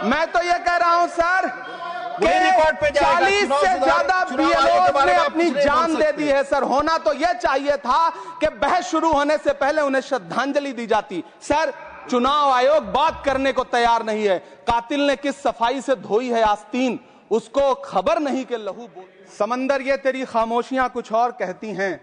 मैं तो ये कह रहा हूं सर कि 40 से ज्यादा बीएलओ ने अपनी जान दे दी है सर। होना तो यह चाहिए था कि बहस शुरू होने से पहले उन्हें श्रद्धांजलि दी जाती। सर चुनाव आयोग बात करने को तैयार नहीं है। कातिल ने किस सफाई से धोई है आस्तीन, उसको खबर नहीं कि लहू बोल। समंदर ये तेरी खामोशियां कुछ और कहती हैं,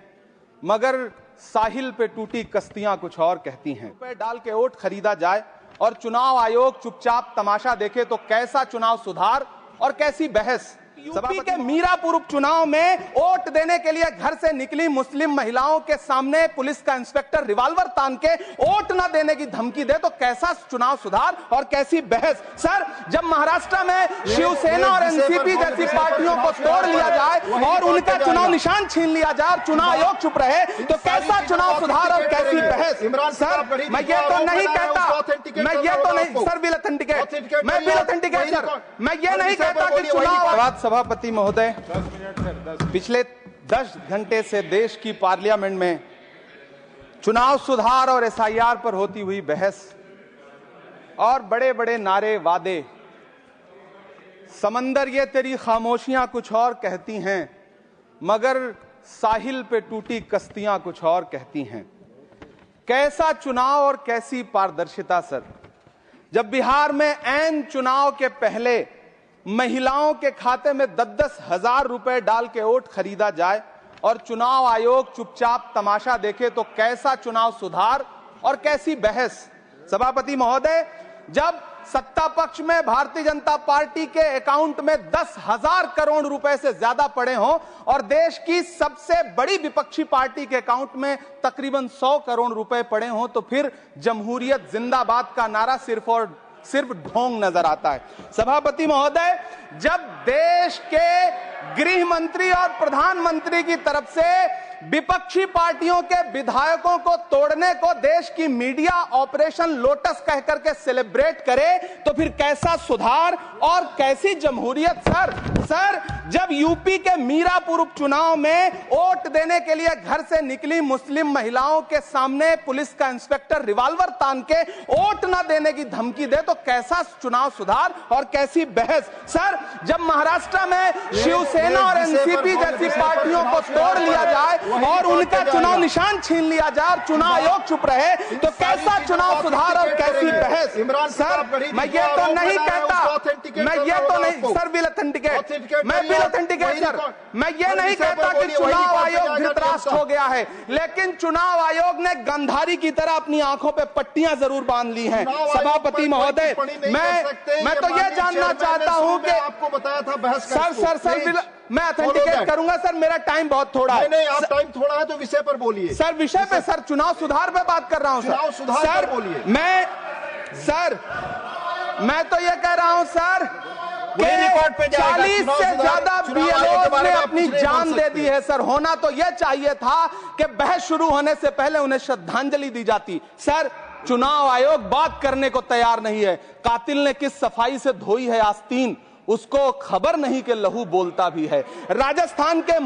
मगर साहिल पे टूटी कश्तियां कुछ और कहती हैं। रुपए डाल के वोट खरीदा जाए और चुनाव आयोग चुपचाप तमाशा देखे तो कैसा चुनाव सुधार और कैसी बहस। यूपी के मीरापुर उपचुनाव में वोट देने के लिए घर से निकली मुस्लिम महिलाओं के सामने पुलिस का इंस्पेक्टर रिवॉल्वर तान के वोट न देने की धमकी दे तो कैसा चुनाव सुधार और कैसी बहस। सर जब महाराष्ट्र में शिवसेना और एनसीपी जैसी पार्टियों को तोड़ लिया जाए और उनका चुनाव निशान छीन लिया जाए और चुनाव आयोग चुप रहे तो कैसा चुनाव सुधार और कैसी बहस। सर मैं ये तो नहीं कहता, मैं ये तो नहीं सर विल ऑथेंटिकेट, मैं विल ऑथेंटिकेट सर, मैं ये नहीं कहता कि चुनाव। सभापति महोदय, पिछले 10 घंटे से देश की पार्लियामेंट में चुनाव सुधार और एसआईआर पर होती हुई बहस और बड़े बड़े नारे वादे, समंदर ये तेरी खामोशियां कुछ और कहती हैं, मगर साहिल पे टूटी कश्तियां कुछ और कहती हैं। कैसा चुनाव और कैसी पारदर्शिता सर। जब बिहार में ऐन चुनाव के पहले महिलाओं के खाते में 10-10 हजार रुपए डाल के वोट खरीदा जाए और चुनाव आयोग चुपचाप तमाशा देखे तो कैसा चुनाव सुधार और कैसी बहस। सभापति महोदय, जब सत्ता पक्ष में भारतीय जनता पार्टी के अकाउंट में 10,000 करोड़ रुपए से ज्यादा पड़े हों और देश की सबसे बड़ी विपक्षी पार्टी के अकाउंट में तकरीबन 100 करोड़ रुपए पड़े हों तो फिर जमहूरियत जिंदाबाद का नारा सिर्फ ढोंग नजर आता है। सभापति महोदय, जब देश के गृह मंत्री और प्रधानमंत्री की तरफ से विपक्षी पार्टियों के विधायकों को तोड़ने को देश की मीडिया ऑपरेशन लोटस कह करके सेलिब्रेट करे तो फिर कैसा सुधार और कैसी जमहूरियत। सर जब यूपी के मीरापुर उपचुनाव में वोट देने के लिए घर से निकली मुस्लिम महिलाओं के सामने पुलिस का इंस्पेक्टर रिवॉल्वर तान के वोट न देने की धमकी दे तो कैसा चुनाव सुधार और कैसी बहस। सर जब महाराष्ट्र में शिवसेना और एनसीपी जैसी पार्टियों को तोड़ लिया जाए और उनका चुनाव निशान छीन लिया जाए और चुनाव आयोग चुप रहे तो कैसा चुनाव सुधार और कैसी बहस। सर मैं ये तो नहीं कहता, मैं ये तो नहीं सर विल ऑथेंटिकेट, मैं विल ऑथेंटिकेट सर, मैं ये नहीं कहता कि चुनाव आयोग धृतराष्ट्र हो गया है, लेकिन चुनाव आयोग ने गंधारी की तरह अपनी आंखों पे पट्टियां जरूर बांध ली हैं। सभापति महोदय, मैं तो ये जानना चाहता हूं कि आपको बताया था बहस सर मैं ऑथेंटिकेट करूंगा सर, मेरा टाइम बहुत थोड़ा है। नहीं, आप टाइम थोड़ा है तो विषय पर बोलिए सर। विषय पे सर चुनाव सुधार पे बात कर रहा हूं चुनाव सुधार सर। बोलिए। मैं तो ये कह रहा हूं सर कि 40 से ज्यादा बीएलओ ने अपनी जान दे दी है सर। होना तो यह चाहिए था कि बहस शुरू होने से पहले उन्हें श्रद्धांजलि दी जाती। सर चुनाव आयोग बात करने को तैयार नहीं है। कातिल ने किस सफाई से धोई है आस्तीन, उसको खबर नहीं कि लहू बोलता भी है। राजस्थान के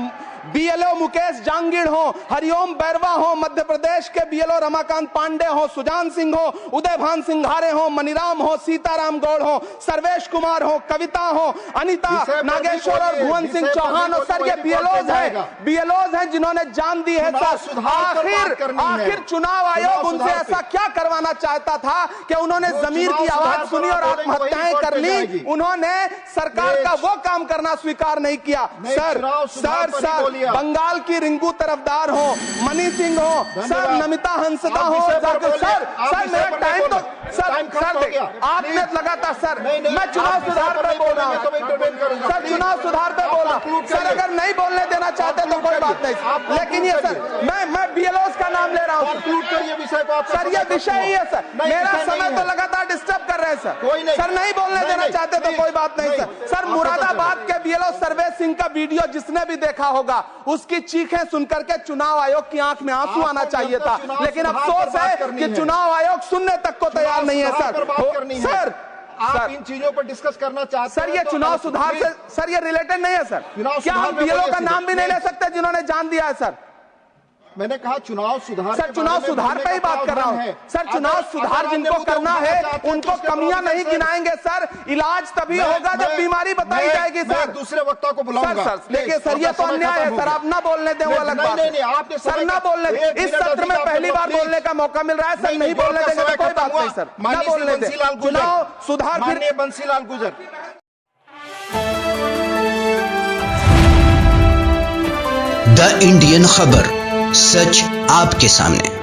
बीएलओ मुकेश जांगीड़ हो, हरिओम बैरवा हो, मध्य प्रदेश के बीएलओ रमाकांत पांडे हो, सुजान सिंह हो, उदयभान सिंघारे हो, मनीराम हो, सीताराम गौड़ हो, सर्वेश कुमार हो, कविता हो, अनिता नागेश्वर और भुवन सिंह चौहान हो। सर ये बीएलओज हैं जिन्होंने जान दी है सर। आखिर चुनाव आयोग उनसे ऐसा क्या करवाना चाहता था कि उन्होंने जमीर की आवाज सुनी और आत्महत्याएं कर ली। उन्होंने सरकार का वो काम करना स्वीकार नहीं किया। सर बंगाल की रिंकू तरफदार हो, मनी सिंह हो, सर नमिता हंसदा हो, सर मेरा टाइम तो सर आपने लगातार सर मैं चुनाव सुधार पे बोल रहा हूँ सर, चुनाव सुधार पे बोल रहा हूँ सर। अगर नहीं बोलने देना चाहते तो कोई बात नहीं, लेकिन ये सर मैं बीएलओस का नाम ले रहा हूँ सर। ये विषय ही है सर, मेरा समय तो लगातार डिस्टर्ब कर रहे हैं सर। नहीं बोलने देना चाहते तो कोई बात नहीं सर। मुरादाबाद के बीएलओ सर्वेश सिंह का वीडियो जिसने भी देखा होगा उसकी चीखें सुनकर के चुनाव आयोग की आंख में आंसू आना चाहिए था, लेकिन अफसोस है कि चुनाव आयोग सुनने तक को तैयार नहीं है सर। आप इन चीजों पर डिस्कस करना चाहते हैं सर। ये चुनाव सुधार से सर ये रिलेटेड नहीं है सर। क्या हम बीएलओ का नाम भी नहीं ले सकते जिन्होंने जान दिया है सर? मैंने कहा चुनाव सुधार। सर चुनाव सुधार पे ही बात कर रहा हूँ सर। चुनाव सुधार जिनको करना है उनको कमियां नहीं गिनाएंगे सर। इलाज तभी होगा जब बीमारी बताई जाएगी सर। दूसरे वक्ता को बुलाऊंगा। सर देखिए सर, ये तो अन्याय है सर। आप ना बोलने दें वो अलग बात है सर। ना बोलने, इस सत्र में पहली बार बोलने का मौका मिल रहा है सर। नहीं बोलने देंगे तो कोई बात नहीं सर। ना बोलने दें। चुनाव सुधार माननीय बंसीलाल गुर्जर। द इंडियन खबर, सच आपके सामने।